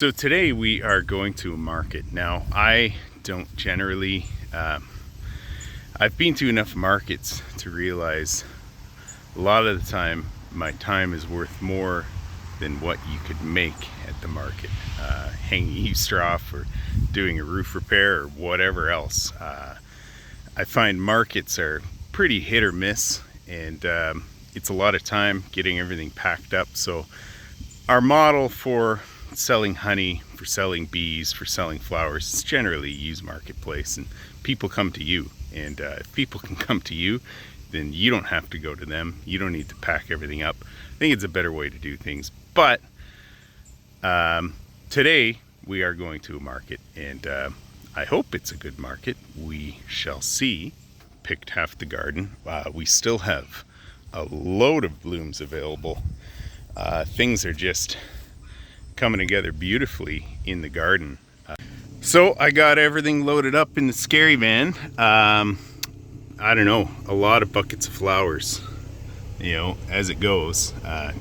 So today we are going to a market. Now, I don't generally, I've been to enough markets to realize a lot of the time my time is worth more than what you could make at the market. Hanging Easter off or doing a roof repair or whatever else. I find markets are pretty hit or miss, and it's a lot of time getting everything packed up. So our model for selling honey, for selling bees, for selling flowers, it's generally a used marketplace, and people come to you. And if people can come to you, then you don't have to go to them. You don't need to pack everything up. I think it's a better way to do things. But today we are going to a market, and I hope it's a good market. We shall see. Picked half the garden. We still have a load of blooms available. Things are just coming together beautifully in the garden. So I got everything loaded up in the scary van. I don't know, a lot of buckets of flowers, you know, as it goes.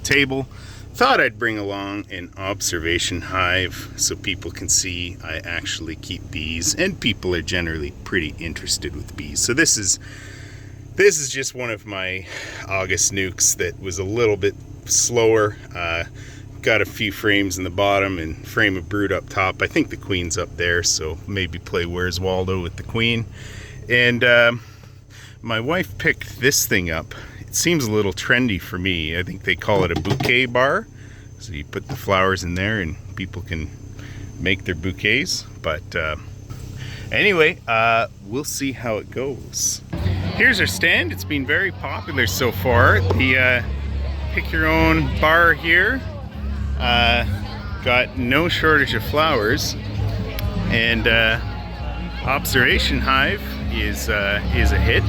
Table. Thought I'd bring along an observation hive so people can see I actually keep bees, and people are generally pretty interested with bees. So this is just one of my August nukes that was a little bit slower. Got a few frames in the bottom and frame of brood up top. I think the queen's up there, so maybe play Where's Waldo with the queen. And my wife picked this thing up. It seems a little trendy for me. I think they call it a bouquet bar. So you put the flowers in there and people can make their bouquets. But anyway, we'll see how it goes. Here's our stand. It's been very popular so far. The pick your own bar here. Got no shortage of flowers, and observation hive is a hit.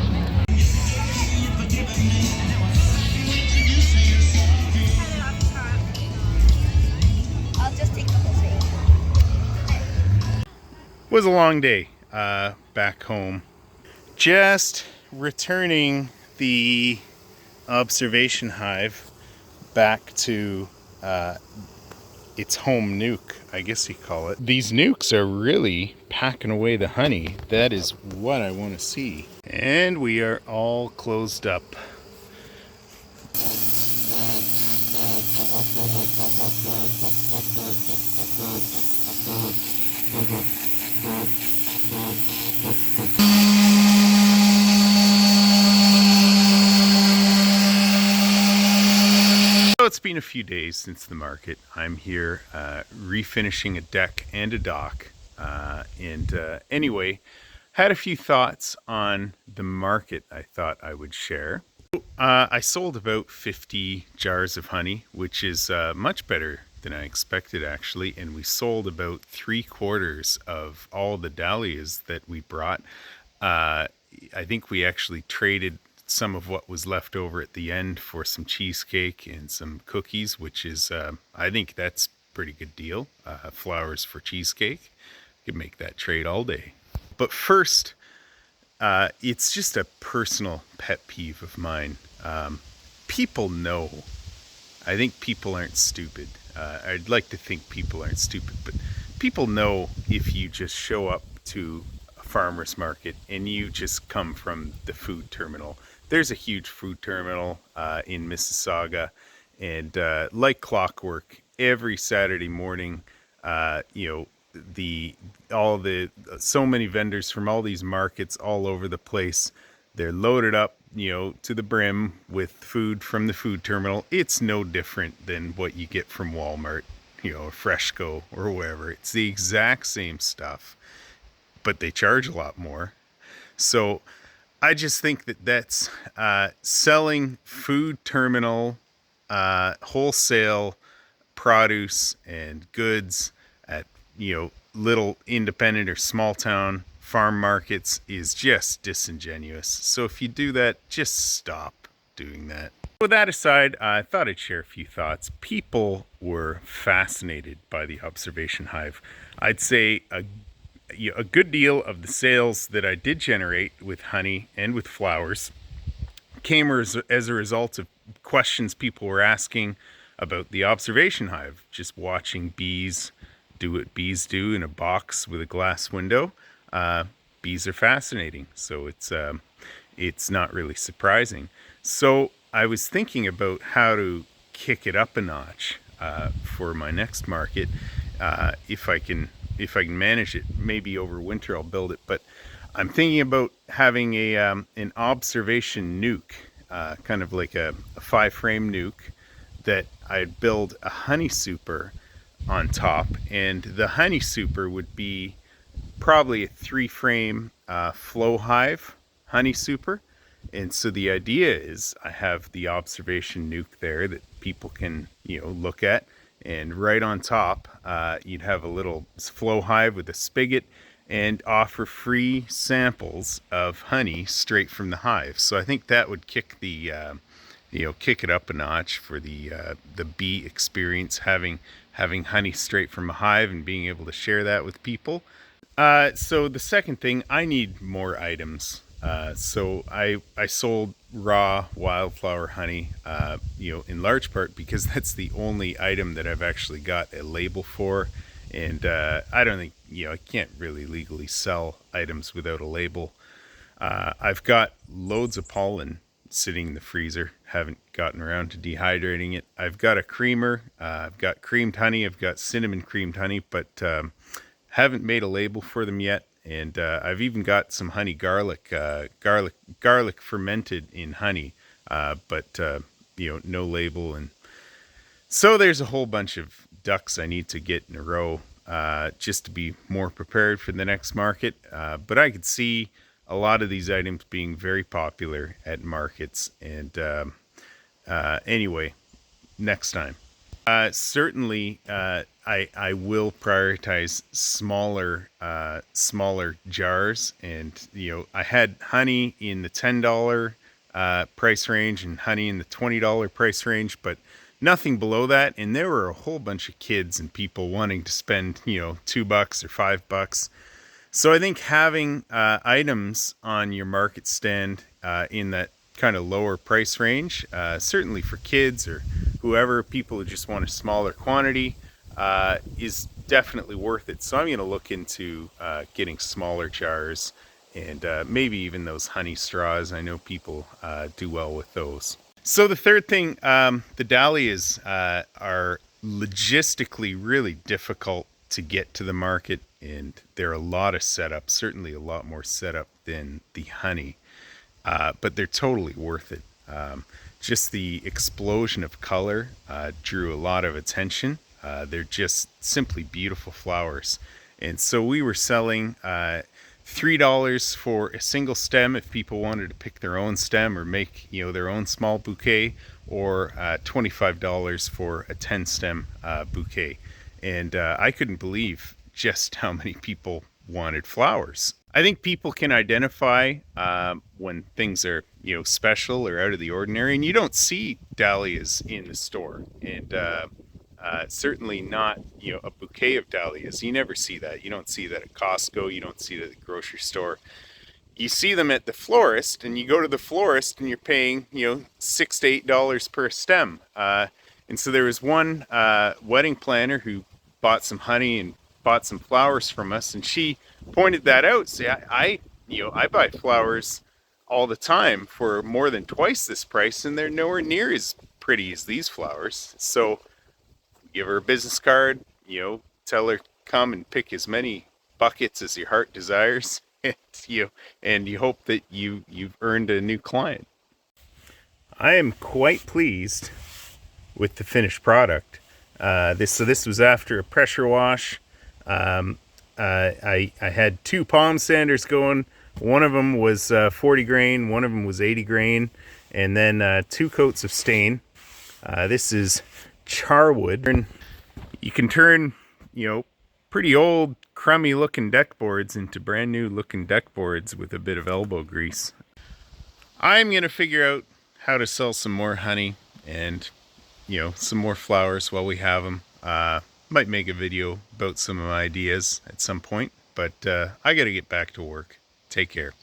I'll just take the whole thing. Was a long day back home. Just returning the observation hive back to its home nuke, I guess you call it. These nukes are really packing away the honey. That is what I want to see. And we are all closed up. It's been a few days since the market. I'm here refinishing a deck and a dock. Anyway, had a few thoughts on the market I thought I would share. I sold about 50 jars of honey, which is much better than I expected actually. And we sold about 3/4 of all the dahlias that we brought. I think we actually traded some of what was left over at the end for some cheesecake and some cookies, which is I think that's a pretty good deal. Flowers for cheesecake, could make that trade all day. But first, it's just a personal pet peeve of mine. People know. I think people aren't stupid. I'd like to think people aren't stupid, but people know if you just show up to a farmer's market and you just come from the food terminal. There's a huge food terminal in Mississauga, and like clockwork, every Saturday morning, you know, so many vendors from all these markets all over the place. They're loaded up, you know, to the brim with food from the food terminal. It's no different than what you get from Walmart, you know, or Freshco or wherever. It's the exact same stuff, but they charge a lot more. So I just think that that's selling food terminal, wholesale produce and goods at, you know, little independent or small town farm markets is just disingenuous. So if you do that, just stop doing that. With that aside, I thought I'd share a few thoughts. People were fascinated by the observation hive. I'd say a good deal of the sales that I did generate with honey and with flowers came as a result of questions people were asking about the observation hive, just watching bees do what bees do in a box with a glass window. Bees are fascinating, so it's not really surprising. So I was thinking about how to kick it up a notch for my next market. If I can manage it, maybe over winter I'll build it. But I'm thinking about having an observation nuke, kind of like a 5-frame nuke that I'd build a honey super on top, and the honey super would be probably a 3-frame flow hive honey super. And so the idea is I have the observation nuke there that people can, look at, and right on top you'd have a little flow hive with a spigot and offer free samples of honey straight from the hive. So I think that would kick the kick it up a notch for the bee experience, having honey straight from a hive and being able to share that with people. So the second thing, I need more items. So I sold raw wildflower honey, in large part because that's the only item that I've actually got a label for. And I don't think, I can't really legally sell items without a label. I've got loads of pollen sitting in the freezer, haven't gotten around to dehydrating it. I've got a creamer, I've got creamed honey, I've got cinnamon creamed honey, but haven't made a label for them yet. And I've even got some honey garlic fermented in honey, but no label. And so there's a whole bunch of ducks I need to get in a row just to be more prepared for the next market. But I could see a lot of these items being very popular at markets. And anyway, next time. Certainly, I will prioritize smaller jars. And, I had honey in the $10 price range and honey in the $20 price range, but nothing below that. And there were a whole bunch of kids and people wanting to spend, $2 or $5. So I think having items on your market stand in that kind of lower price range, certainly for kids or whoever, people who just want a smaller quantity, is definitely worth it. So I'm going to look into getting smaller jars and maybe even those honey straws. I know people do well with those. So the third thing, the dahlias are logistically really difficult to get to the market, and there are a lot of setup, certainly a lot more setup than the honey, but they're totally worth it. Just the explosion of color drew a lot of attention. They're just simply beautiful flowers. And so we were selling $3 for a single stem if people wanted to pick their own stem or make their own small bouquet, or $25 for a 10 stem bouquet. And I couldn't believe just how many people wanted flowers. I think people can identify when things are special or out of the ordinary, and you don't see dahlias in the store, and certainly not a bouquet of dahlias. You never see that. You don't see that at Costco. You don't see that at the grocery store. You see them at the florist, and you go to the florist and you're paying $6 to $8 per stem. And so there was one wedding planner who bought some honey and bought some flowers from us, and she pointed that out. Say, I buy flowers all the time for more than twice this price, and they're nowhere near as pretty as these flowers. So give her a business card, tell her come and pick as many buckets as your heart desires, and you hope that you've earned a new client. I am quite pleased with the finished product. This was after a pressure wash. I had 2 palm sanders going. One of them was 40 grain, one of them was 80 grain, and then 2 coats of stain. This is Charwood. You can turn, pretty old, crummy looking deck boards into brand new looking deck boards with a bit of elbow grease. I'm going to figure out how to sell some more honey and, some more flowers while we have them. Might make a video about some of my ideas at some point, but I got to get back to work. Take care.